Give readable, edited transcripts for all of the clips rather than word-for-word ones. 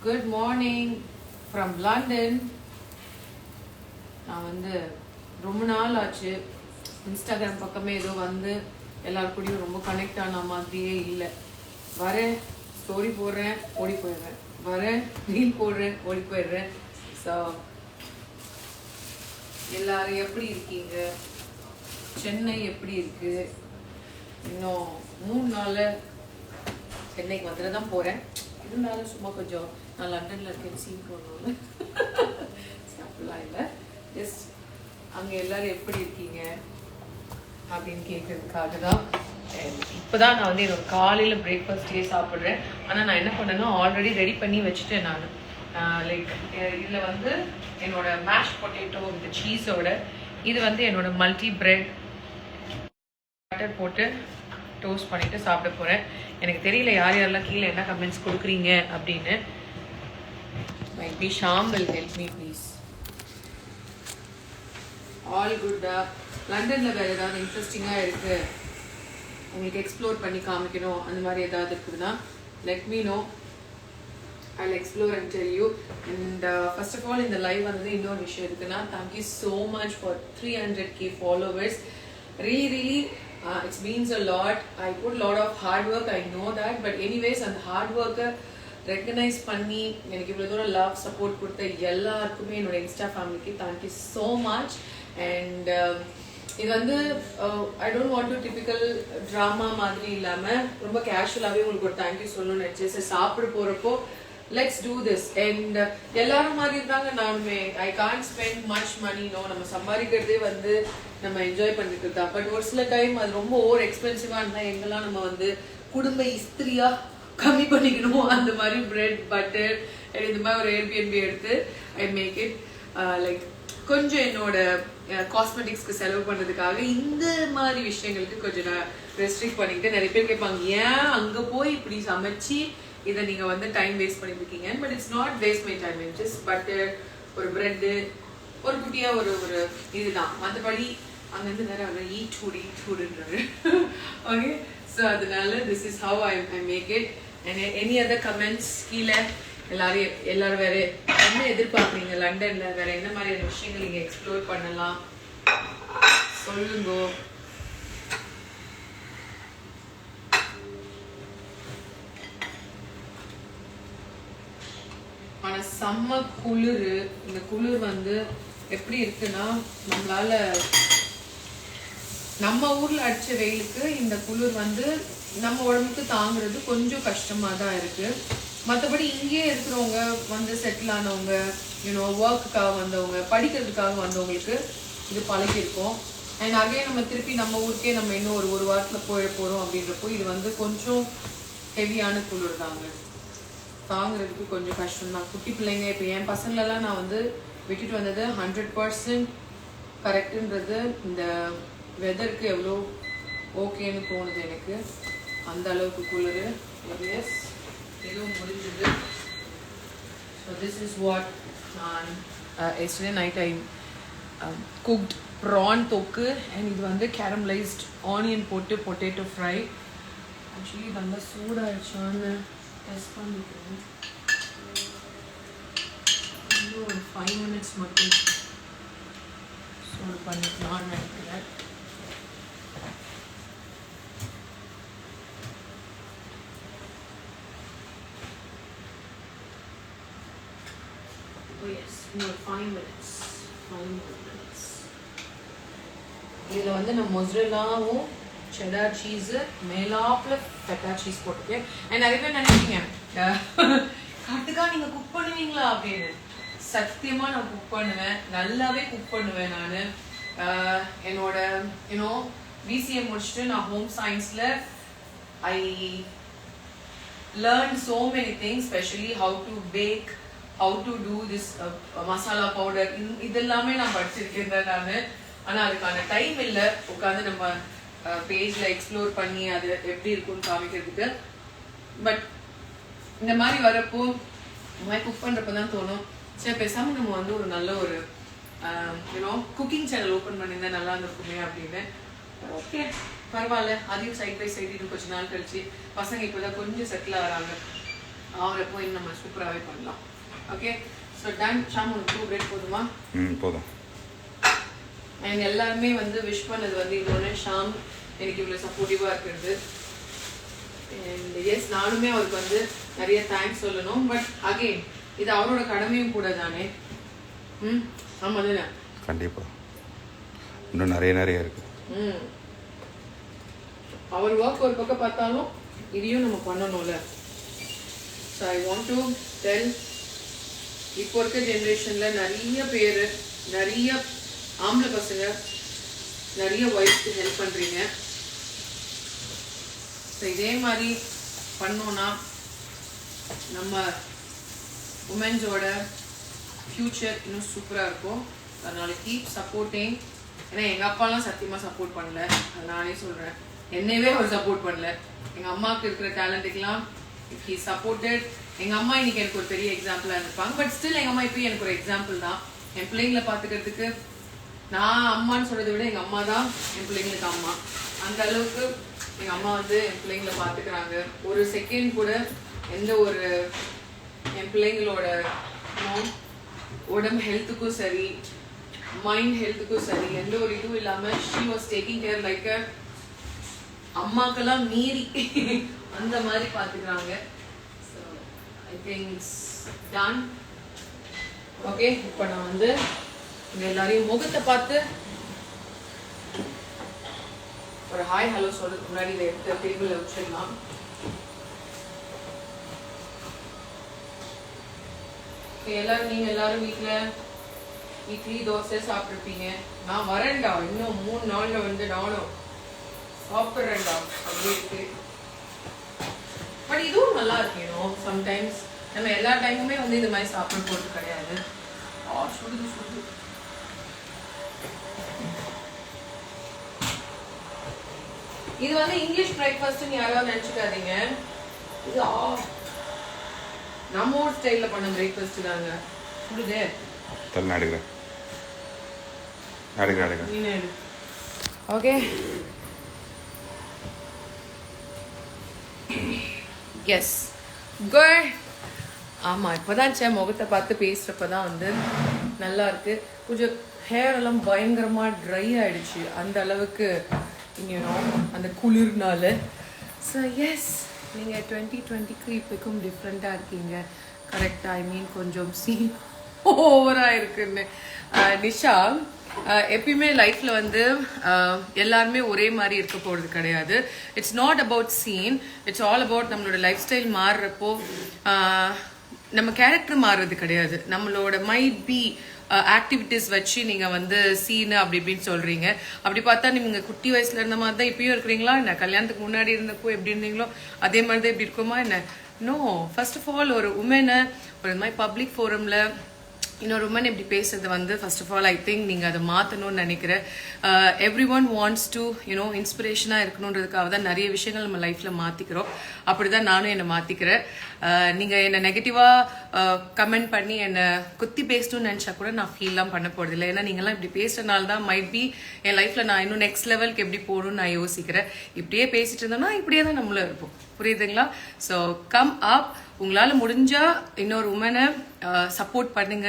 Good morning from London. நான் வந்து ரொம்ப நாள் ஆச்சு இன்ஸ்டாகிராம் பக்கமே ஏதோ வந்து எல்லாரு கூடயும் ரொம்ப கனெக்ட் ஆன மாதிரியே இல்லை. வரேன், ஸ்டோரி போடுறேன், ஓடி போயிடுறேன், வரேன், ரீல் போடுறேன், ஓடி போயிடுறேன். ஸோ எல்லாரும் எப்படி இருக்கீங்க? சென்னை எப்படி இருக்கு? இன்னும் 3 நாள் சென்னைக்கு வந்துட்டு தான் போகிறேன். இருந்தாலும் சும்மா கொஞ்சம் நான் லண்டனில் இருக்கேன் சீன் போடணும்னு அப்படிலாம் இல்லை. ஜஸ்ட் அங்கே எல்லோரும் எப்படி இருக்கீங்க அப்படின்னு கேட்குறதுக்காக தான். இப்போ தான் நான் வந்து என்னோட காலையில் பிரேக்ஃபாஸ்டே சாப்பிட்றேன். ஆனால் நான் என்ன பண்ணேன்னா ஆல்ரெடி ரெடி பண்ணி வச்சுட்டேன். நான் லைக் இதில் வந்து என்னோட மேஷ் பொட்டேட்டோ வித் சீஸோட, இது வந்து என்னோட மல்டி பிரெட் பட்டர் போட்டு டோஸ்ட் பண்ணிவிட்டு சாப்பிட போகிறேன். எனக்கு தெரியல யார் யாரெல்லாம் கீழே என்ன கமெண்ட்ஸ் கொடுக்குறீங்க அப்படின்னு. Might be Sham will help me please. All குட்டா. லண்டனில் வேறு ஏதாவது இன்ட்ரெஸ்டிங்காக இருக்குது, உங்களுக்கு எக்ஸ்ப்ளோர் பண்ணி காமிக்கணும் அந்த மாதிரி ஏதாவது இருக்குதுன்னா let me know. I'll explore and tell you. And first of all, in the live வந்து இன்னொரு விஷயம் இருக்குன்னா, thank you so much for 300k followers. Really it means a lot. I put a lot of hard work, I know that, but anyways அந்த hard work recognise பண்ணி எனக்கு இவ்வளோ தூரம் love support கொடுத்த எல்லாருக்குமே என்னோட இன்ஸ்டா ஃபேமிலிக்கு thank you so much. And இது வந்து I don't want to typical drama மாதிரி இல்லாமல் ரொம்ப கேஷுவலாகவே உங்களுக்கு ஒரு தேங்க்யூ சொல்லணும்னு நினச்சி சாப்பிட போகிறப்போ லெட்ஸ் டூ திஸ். அண்ட் எல்லாரும் மாதிரி இருந்தாங்க நானுமே. ஐ கான்ட் ஸ்பெண்ட் மச் மணி. நம்ம சம்பாதிக்கிறதே வந்து நம்ம என்ஜாய் பண்ணிட்டு தான். பட் ஒரு சில டைம் அது ரொம்ப ஓவர் எக்ஸ்பென்சிவாக இருந்தால் எங்கெல்லாம் நம்ம வந்து குடும்ப இஸ்திரியாக கம்மி பண்ணிக்கணும். அந்த மாதிரி பிரெட் பட்டர் இந்த மாதிரி ஒரு ஏர்பிஎன்பி எடுத்து ஐ மேக் இட் லைக் கொஞ்சம் என்னோட காஸ்மெட்டிக்ஸ்க்கு செலவு பண்ணுறதுக்காக இந்த மாதிரி விஷயங்களுக்கு கொஞ்சம் நான் ரெஸ்ட்ரிக்ட் பண்ணிக்கிட்டு. நிறைய பேர் கேட்பாங்க, ஏன் அங்கே போய் இப்படி சமைச்சு இதை நீங்கள் வந்து டைம் வேஸ்ட் பண்ணிட்டு இருக்கீங்க. But it's not waste my time. Just butter, ஒரு பிரெட்டு, ஒரு குட்டியாக ஒரு இதுதான். மற்றபடி அங்கேருந்து வேற அவர் ஈட் ஃபுட்ன்றாரு. ஓகே, ஸோ அதனால this is how I make it. And any other comments கீழே எல்லாரும் வேற என்ன எதிர்பார்க்குறீங்க? லண்டனில் வேற என்ன மாதிரியான விஷயங்கள் நீங்கள் எக்ஸ்ப்ளோர் பண்ணலாம் சொல்லுங்க. ஆனால் செம்ம குளிர். இந்த குளிர் வந்து எப்படி இருக்குன்னா, நம்மளால நம்ம ஊர்ல அடிச்ச வெயிலுக்கு இந்த குளிர் வந்து நம்ம உடம்புக்கு தாங்குறது கொஞ்சம் கஷ்டமா தான் இருக்கு. மற்றபடி இங்கேயே இருக்கிறவங்க வந்து செட்டில் ஆனவங்க, ஒர்க்குக்காக வந்தவங்க, படிக்கிறதுக்காக வந்தவங்களுக்கு இது பழகிருக்கும். அண்ட் அகைன் நம்ம திருப்பி நம்ம ஊருக்கே நம்ம இன்னும் ஒரு வாரத்தில் போகிறோம் அப்படின்றப்போ இது வந்து கொஞ்சம் ஹெவியான குளிர் தாங்க. தாங்கிறதுக்கு கொஞ்சம் கஷ்டம் தான். குட்டி பிள்ளைங்க இப்போ என் பசங்களெல்லாம் நான் வந்து விட்டுட்டு வந்தது 100% கரெக்டுன்றது இந்த வெதருக்கு எவ்வளோ ஓகேன்னு தோணுது எனக்கு. அந்த அளவுக்கு குளிர். எஸ், இதுவும் முடிஞ்சது. ஸோ திஸ் இஸ் வாட் நான் yesterday night I cooked prawn thokku. And இது வந்து கேரமலைஸ்ட் ஆனியன் போட்டு பொட்டேட்டோ ஃப்ரை. ஆக்சுவலி நல்லா சூடாகிடுச்சான்னு டெஸ்ட் பண்ணிக்கிறேன். இன்னும் ஒரு 5 minutes மட்டும் சூடு பண்ணிக்கலாம்னு நினைக்கிறேன். இன்னும் 5 minutes. இதில் வந்து நான் மொசரெல்லாவும் செடார் சீஸு மேலாப்பில் ஃபெட்டா சீஸ் போட்டிருக்கேன். அண்ட் நிறைய பேர் நினைப்பீங்க, கட்டுக்கா நீங்கள் குக் பண்ணுவீங்களா அப்படின்னு. சத்தியமாக நான் குக் பண்ணுவேன், நல்லாவே குக் பண்ணுவேன். நான் என்னோட பிசிஏ முடிச்சுட்டு நான் ஹோம் சயின்ஸில் I learn so many things, especially how to bake, how to do this masala powder, இதெல்லாமே நான் படிச்சிருக்கேன் தான் நான். ஆனால் அதுக்கான டைம் இல்லை உட்காந்து நம்ம பேஜில் எக்ஸ்ப்ளோர் பண்ணி அது எப்படி இருக்குன்னு காமிக்கிறதுக்கு. பட் இந்த மாதிரி வரப்போ குக் பண்ணுறப்ப தான் தோணும், சரி பேசாமல் நம்ம வந்து ஒரு நல்ல ஒரு குக்கிங் சேனல் ஓப்பன் பண்ணியிருந்தா நல்லா இருந்திருக்குமே அப்படின்னு. ஓகே, பரவாயில்ல, அதையும் சைட் பை சைடு இது கொஞ்சம் நாள் கழிச்சு. பசங்க இப்போ தான் கொஞ்சம் செட்டில் ஆகிறாங்க. அவரை போய் நம்ம சூப்பராகவே பண்ணலாம். Okay, so ton. ஷாம் உனக்கு 2 பிரெட் போதுமா? போதும். அண்ட் எல்லாருமே வந்து விஷ் பண்ணது வந்து இன்னொன்று, ஷாம் எனக்கு இவ்வளோ சப்போர்ட்டிவாக இருக்கிறது. அண்ட் எஸ், நானுமே அவருக்கு வந்து நிறைய தேங்க்ஸ் சொல்லணும். பட் அகெயின் இது அவரோட கடமையும் கூட தானே. ஆமாம் தானே? கண்டிப்பாக இன்னும் நிறைய இருக்கு. அவர் ஒர்க் ஒரு பக்கம் பார்த்தாலும் இதையும் நம்ம பண்ணணும்ல. So I want to tell, இப்போ இருக்க ஜென்ரேஷனில் நிறைய பேர், நிறைய ஆம்பளை பசங்க நிறைய ஒய்ஃப்க்கு ஹெல்ப் பண்ணுறீங்க. ஸோ இதே மாதிரி பண்ணோன்னா நம்ம உமன்ஸோட ஃப்யூச்சர் இன்னும் சூப்பராக இருக்கும். அதனால கீப் சப்போர்ட்டிங். ஏன்னா எங்கள் அப்பாலாம் சத்தியமாக சப்போர்ட் பண்ணல, அது நானே சொல்கிறேன். என்னவே அவர் சப்போர்ட் பண்ணல. எங்கள் அம்மாவுக்கு இருக்கிற டேலண்ட்டுக்கெலாம் ஹி சப்போர்ட்டட். எங்கள் அம்மா இன்னைக்கு எனக்கு ஒரு பெரிய எக்ஸாம்பிளாக இருந்திருப்பாங்க. பட் ஸ்டில் எங்கள் அம்மா இப்போ எனக்கு ஒரு எக்ஸாம்பிள் தான். என் பிள்ளைங்களை பார்த்துக்கிறதுக்கு நான் அம்மான்னு சொல்கிறத விட எங்கள் அம்மா தான் என் பிள்ளைங்களுக்கு அம்மா. அந்த அளவுக்கு எங்கள் அம்மா வந்து என் பிள்ளைங்களை பார்த்துக்கிறாங்க. ஒரு செகண்ட் கூட எந்த ஒரு என் பிள்ளைங்களோட உடம்பு ஹெல்த்துக்கும் சரி, மைண்ட் ஹெல்த்துக்கும் சரி, எந்த ஒரு இதுவும் இல்லாமல் she was taking care like a அம்மாக்கெல்லாம் மீறி அந்த மாதிரி பார்த்துக்கிறாங்க. So I think done. Okay, இப்போ நான் வந்து இங்கே எல்லாரையும் முகத்தை பார்த்து ஒரு ஹாய் ஹலோ சொல்றதுக்கு முன்னாடி இதை எடுத்து டேபிளில் வச்சிடலாம். எல்லாரும் நீங்கள் எல்லாரும் வீட்டில் இட்லி தோசை சாப்பிட்ருப்பீங்க. நான் வரேன்டா, இன்னும் 3 நாளில் வந்து நானும் சாப்பிட்றேன்டா அப்படி இருக்கு. பட் இதுவும் நல்லா இருக்கணும். சம்டைம்ஸ் நம்ம எல்லா டைமுமே வந்து இந்த மாதிரி சாப்பிட போகிறது கிடையாது. சுடுது சுடுது. இது வந்து இங்கிலீஷ் பிரேக்ஃபாஸ்ட்னு யாராவது நினச்சிக்காதீங்க. இது நம்ம ஊர் ஸ்டைலில் பண்ண பிரேக்ஃபாஸ்ட் தாங்க. சுடுதே ஓகே. Yes good. ஆமாம், இப்போதான் முகத்தை பார்த்து பேசுகிறப்ப தான் வந்து நல்லா இருக்கு. கொஞ்சம் ஹேர் எல்லாம் பயங்கரமாக ட்ரை ஆயிடுச்சு, அந்த அளவுக்கு அந்த குளிர்னால. ஸோ எஸ், நீங்கள் 2020க்கு இப்போக்கும் டிஃப்ரெண்ட்டாக இருக்கீங்க. கரெக்டாக, ஐ மீன் கொஞ்சம் சீன் ஓவராக இருக்குன்னு. நிஷா, எப்பயுமே லைஃப்பில் வந்து எல்லாருமே ஒரே மாதிரி இருக்க போகிறது கிடையாது. It's not about scene, it's all about நம்மளோட லைஃப் ஸ்டைல் மாறுறப்போ நம்ம கேரக்டர் மாறுறது கிடையாது. நம்மளோட மைட் பி ஆக்டிவிட்டிஸ் வச்சு நீங்கள் வந்து சீனு அப்படி இப்படின்னு சொல்கிறீங்க. அப்படி பார்த்தா நீங்கள் குட்டி வயசில் இருந்த மாதிரி தான் இப்பயும் இருக்கிறீங்களா என்ன? கல்யாணத்துக்கு முன்னாடி இருந்தப்போ எப்படி இருந்தீங்களோ அதே மாதிரி தான் இப்படி இருக்குமா என்ன? நோ. ஃபர்ஸ்ட் ஆஃப் ஆல், ஒரு உமனை ஒரு இந்த மாதிரி பப்ளிக் ஃபோரமில் இன்னொரு உமன் இப்படி பேசுறது வந்து first of all I think நீங்கள் அதை மாற்றணும்னு நினைக்கிறேன். எவ்ரி ஒன் வாண்ட்ஸ் டு இன்ஸ்பிரேஷனாக இருக்கணுன்றதுக்காக தான் நிறைய விஷயங்கள் நம்ம லைஃப்பில் மாற்றிக்கிறோம். அப்படி தான் நானும் என்னை மாற்றிக்கிறேன். நீங்கள் என்னை நெகட்டிவாக கமெண்ட் பண்ணி என்னை குத்தி பேசணும்னு நினச்சா கூட நான் ஃபீல்லாம் பண்ண போகிறதில்லை. ஏன்னா நீங்கள்லாம் இப்படி பேசுறதுனால தான் மைட் பி என் லைஃப்பில் நான் இன்னும் நெக்ஸ்ட் லெவலுக்கு எப்படி போகணும்னு நான் யோசிக்கிறேன். இப்படியே பேசிட்டு இருந்தோம்னா இப்படியே தான் நம்மளும் இருப்போம். புரியுதுங்களா? So come up. உங்களால் முடிஞ்சால் இன்னொரு உமனை சப்போர்ட் பண்ணுங்க,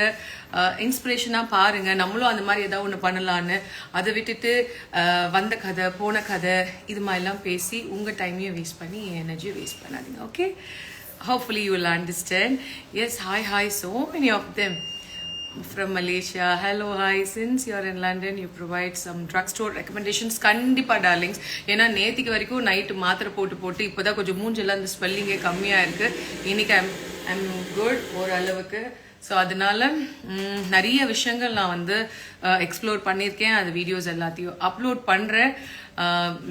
இன்ஸ்பிரேஷனாக பாருங்க. நம்மளும் அந்த மாதிரி ஏதாவது ஒன்று பண்ணலான்னு. அதை விட்டுட்டு வந்த கதை போன கதை இது மாதிரிலாம் பேசி உங்கள் டைமையும் வேஸ்ட் பண்ணி என் எனர்ஜியை வேஸ்ட் பண்ணாதீங்க. Okay, hopefully you will understand. Yes, hi, so many of them from Malaysia. Hello, hi. Since you are in London, you provide some drugstore recommendations. கண்டிப்பா டார்லிங்ஸ். ஏன்னா நேத்திக்கு வரைக்கும் நைட்டு மாத்திரை போட்டு இப்போதான் கொஞ்சம் மூஞ்செல்லாம் அந்த ஸ்வெல்லிங்கே கம்மியாக இருக்கு. இன்னைக்கு ஐம் குட் ஓரளவுக்கு. ஸோ அதனால நிறைய விஷயங்கள் நான் வந்து எக்ஸ்ப்ளோர் பண்ணியிருக்கேன். அது வீடியோஸ் எல்லாத்தையும் அப்லோட் பண்ணுறேன்.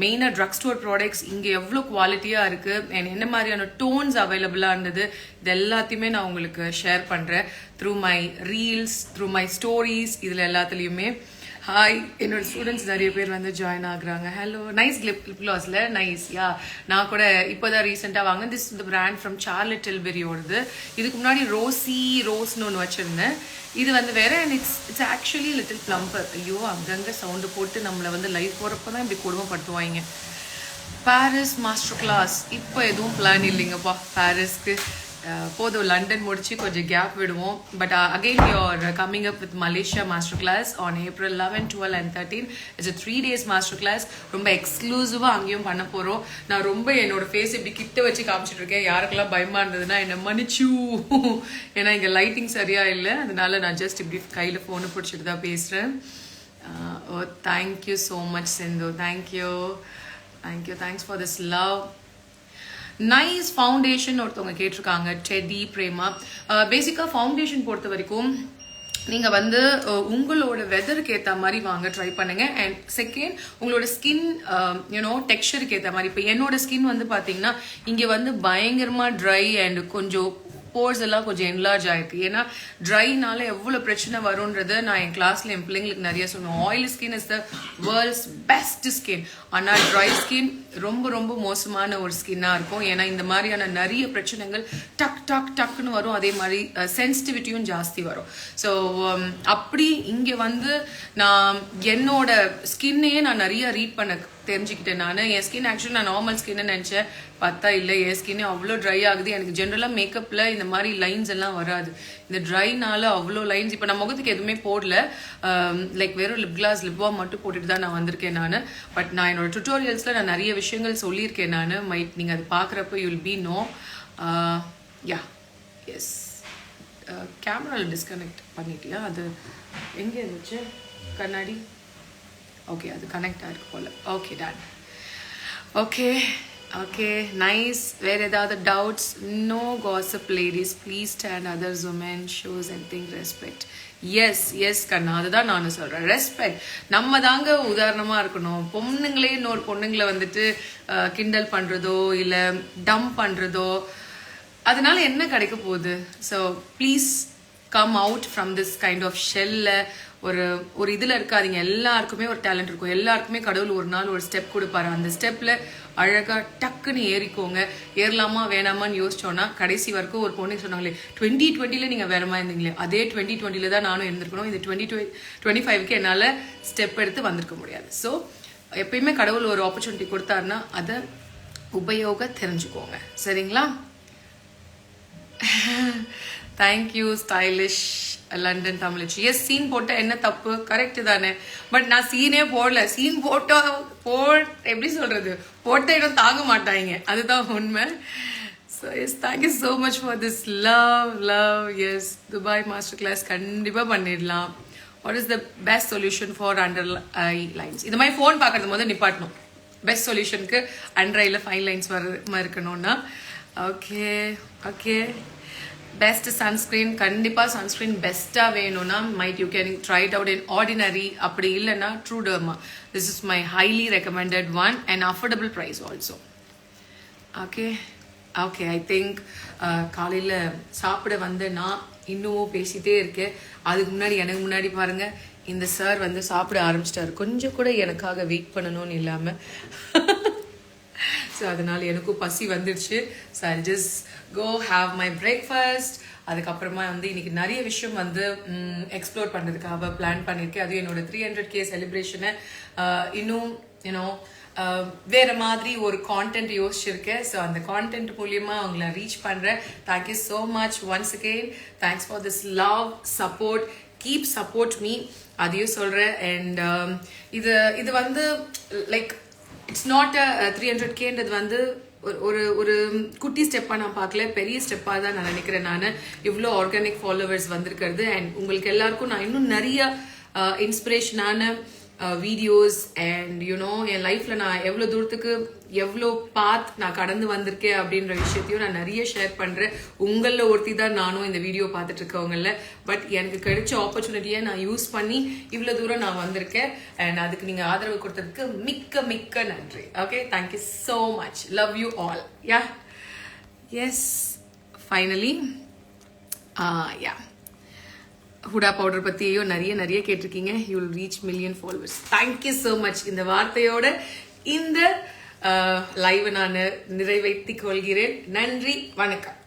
மெயினாக ட்ரக் ஸ்டோர் ப்ராடக்ட்ஸ் இங்கே எவ்வளோ குவாலிட்டியாக இருக்குது, என்ன மாதிரியான டோன்ஸ் அவைலபிளாக இருந்தது, இது எல்லாத்தையுமே நான் உங்களுக்கு ஷேர் பண்ணுறேன் through my reels, through my stories. இதில் எல்லாத்துலேயுமே ஹாய், என்னோட ஸ்டூடெண்ட்ஸ் நிறைய பேர் வந்து ஜாயின் ஆகுறாங்க. ஹலோ, நைஸ் லிப் க்ளாஸில் நைஸ். யா, நான் கூட இப்போ தான் ரீசெண்டாக வாங்கினேன். திஸ் இந்த பிராண்ட் ஃப்ரம் சார்லட் டில்பெரியோடது. இதுக்கு முன்னாடி ரோஸ்னு ஒன்று வச்சுருந்தேன். இது வந்து வேற, and it's actually little plumber. ஐயோ, அங்கங்கே சவுண்டு போட்டு நம்மளை வந்து லைவ் போகிறப்ப தான் இப்படி கொடுமைப்படுத்துவாங்க. பாரிஸ் மாஸ்டர் கிளாஸ் இப்போ எதுவும் பிளான் இல்லைங்கப்பா பாரிஸ்க்கு. போதும் லண்டன் முடிச்சு கொஞ்சம் கேப் விடுவோம். But again you're coming up with Malaysia master class on April 11, 12 and 13. It's 3 days master class. ரொம்ப எக்ஸ்க்ளூசிவாக அங்கேயும் பண்ண போகிறோம். நான் ரொம்ப என்னோட ஃபேஸ் இப்படி கிட்ட வச்சு காமிச்சிட்டு இருக்கேன். யாருக்கெல்லாம் பயமா இருந்ததுன்னா என்னை மன்னிச்சு. ஏன்னா இங்கே லைட்டிங் சரியா இல்லை, அதனால நான் ஜஸ்ட் இப்படி கையில் ஃபோனை பிடிச்சிட்டு தான் பேசுகிறேன். Oh thank you so much Sindhu. Thank you. Thanks for this love. Nice foundation ஒருத்தவங்க கேட்டிருக்காங்க, டெடி பிரேமா. பேசிக்காக ஃபவுண்டேஷன் பொறுத்த வரைக்கும் நீங்கள் வந்து உங்களோட வெதருக்கு ஏற்ற மாதிரி வாங்க ட்ரை பண்ணுங்க. அண்ட் செகண்ட், உங்களோட ஸ்கின் டெக்ஸ்சருக்கு ஏற்ற மாதிரி. இப்போ என்னோட ஸ்கின் வந்து பார்த்தீங்கன்னா இங்கே வந்து பயங்கரமாக ட்ரை அண்ட் கொஞ்சம் போர்ஸ் எல்லாம் கொஞ்சம் என்லார்ஜ் ஆயிருக்கு. ஏன்னா ட்ரைனால எவ்வளோ பிரச்சனை வரும்ன்றது நான் என் கிளாஸ்ல என் பிள்ளைங்களுக்கு நிறைய சொன்னேன். Oil skin is the world's best skin. ஆனால் ட்ரை ஸ்கின் ரொம்ப ரொம்ப மோசமான ஒரு ஸ்கின்னாக இருக்கும். ஏன்னா இந்த மாதிரியான நிறைய பிரச்சனைகள் டக்குன்னு வரும். அதே மாதிரி சென்சிட்டிவிட்டியும் ஜாஸ்தி வரும். ஸோ அப்படி இங்கே வந்து நான் என்னோட ஸ்கின்னையே நான் நிறைய ரீட் பண்ண தெரிஞ்சுக்கிட்டேன். நான் என் ஸ்கின் ஆக்சுவலி நான் நார்மல் ஸ்கின்னு நினச்சேன், பார்த்தா இல்லை, என் ஸ்கின் அவ்வளோ ட்ரை ஆகுது. எனக்கு ஜென்ரலாக மேக்கப்பில் இந்த மாதிரி லைன்ஸ் எல்லாம் வராது. இந்த ட்ரைனால அவ்வளோ லைன்ஸ். இப்போ நான் முகத்துக்கு எதுவுமே போடல, லைக் வெறும் லிப் கிளாஸ் லிப் பாம் மட்டும் போட்டுட்டு தான் நான் வந்திருக்கேன் நான். பட் நான் என்னோட டுட்டோரியல்ஸில் நான் நிறைய விஷயங்கள் சொல்லியிருக்கேன் நான். மைட் நீங்கள் அது பார்க்குறப்ப you will be no. Yeah yes, கேமராவில் டிஸ்கனெக்ட் பண்ணிட்டியா? அது எங்கே இருந்துச்சு கண்ணாடி? ஓகே, அது கனெக்ட் ஆகிருக்கு போல். Okay done. Okay nice. வேறு ஏதாவது doubts? No gossip ladies, please stand others women shows and think respect. Yes கண்ணா, அதுதான் நானும் சொல்கிறேன். ரெஸ்பெக்ட். நம்ம தாங்க உதாரணமாக இருக்கணும். பொண்ணுங்களே இன்னொரு பொண்ணுங்களை வந்துட்டு கிண்டல் பண்ணுறதோ இல்லை டம்ப் பண்ணுறதோ அதனால என்ன கிடைக்க போகுது? So please come out from this kind of ஷெல்ல. ஒரு இதில் இருக்காதீங்க. எல்லாருக்குமே ஒரு டேலண்ட் இருக்கும். எல்லாருக்குமே கடவுள் ஒரு நாள் ஒரு ஸ்டெப் கொடுப்பாரு. அந்த ஸ்டெப்பில் அழகாக டக்குன்னு ஏறிக்கோங்க. ஏறலாமா வேணாமான்னு யோசிச்சோன்னா கடைசி வரைக்கும் ஒரு பொண்ணு சொன்னாங்களே 2020 நீங்கள் வேறமா இருந்தீங்களே, அதே 2020 தான் நானும் இருந்திருக்கணும். இது 2025 என்னால் ஸ்டெப் எடுத்து வந்திருக்க முடியாது. ஸோ எப்பயுமே கடவுள் ஒரு ஆப்பர்ச்சுனிட்டி கொடுத்தாருன்னா அதை உபயோக தெரிஞ்சுக்கோங்க. சரிங்களா? தேங்க்யூ ஸ்டைலிஷ் லண்டன் தமிழச்சி. எஸ், சீன் போட்ட என்ன தப்பு? கரெக்டு தானே. பட் நான் சீனே போடல. சீன் எப்படி சொல்றது, போட்ட இடம் தாங்க மாட்டாங்க, அதுதான் உண்மை. So yes, thank you so much for this love. Yes, Dubai master class கண்டிப்பாக பண்ணிடலாம். What is the best solution for under eye lines? இந்த மாதிரி ஃபோன் பார்க்கறது போது நிப்பாட்டணும். பெஸ்ட் சொல்யூஷனுக்கு அண்டர் ஐயில் ஃபைன் லைன்ஸ் வர இருக்கணும்னா. Okay best sunscreen. கண்டிப்பாக சன்ஸ்கிரீன் பெஸ்ட்டாக வேணும்னா might you can try it out in Ordinary. அப்படி இல்லைன்னா ட்ரூடர்மா. This is my highly recommended one and affordable price also. Okay I think காலையில் சாப்பிட வந்து நான் இன்னமும் பேசிகிட்டே இருக்கேன். அதுக்கு முன்னாடி எனக்கு முன்னாடி பாருங்கள், இந்த சார் வந்து சாப்பிட ஆரம்பிச்சிட்டாரு. கொஞ்சம் கூட எனக்காக வெயிட் பண்ணணும்னு இல்லாமல். ஸோ அதனால் எனக்கும் பசி வந்துடுச்சு. So I just go have my breakfast. அதுக்கப்புறமா வந்து இன்னைக்கு நிறைய விஷயம் வந்து எக்ஸ்ப்ளோர் பண்ணுறதுக்காக பிளான் பண்ணியிருக்கேன். அதுவும் என்னோட 300K செலிப்ரேஷனை இன்னும் வேற மாதிரி ஒரு கான்டென்ட் யோசிச்சிருக்கேன். ஸோ அந்த கான்டென்ட் மூலியமா அவங்கள ரீச் பண்ணுறேன். Thank you so much once again. Thanks for this love, support. Keep support me, அதையும் சொல்கிறேன். அண்ட் இது வந்து லைக் இட்ஸ் நாட் அ 300Kன்றது வந்து ஒரு குட்டி ஸ்டெப்பாக நான் பார்க்கல, பெரிய ஸ்டெப்பாக தான் நான் நினைக்கிறேன். நான் இவ்வளோ ஆர்கானிக் ஃபாலோவர்ஸ் வந்திருக்கிறது. அண்ட் உங்களுக்கு எல்லாருக்கும் நான் இன்னும் நிறைய இன்ஸ்பிரேஷனான வீடியோஸ் அண்ட் என் லைஃப்பில் நான் எவ்வளோ தூரத்துக்கு எவ்வளோ நான் கடந்து வந்திருக்கேன் அப்படின்ற விஷயத்தையும் நான் நிறைய ஷேர் பண்ணுறேன். உங்களில் ஒருத்தி தான் நானும் இந்த வீடியோ பார்த்துட்டு இருக்கவங்கள. பட் எனக்கு கிடைச்ச ஆப்பர்ச்சுனிட்டியை நான் யூஸ் பண்ணி இவ்வளோ தூரம் நான் வந்திருக்கேன். அண்ட் அதுக்கு நீங்கள் ஆதரவு கொடுத்ததுக்கு மிக்க நன்றி. Okay, thank you so much. Love you all. Yeah S, finally yeah Hooda powder பற்றியும் நிறைய கேட்டிருக்கீங்க. You will reach million followers. Thank you so much. இந்த வார்த்தையோட இந்த லைவை நான் நிறைவேற்றிக் கொள்கிறேன். நன்றி, வணக்கம்.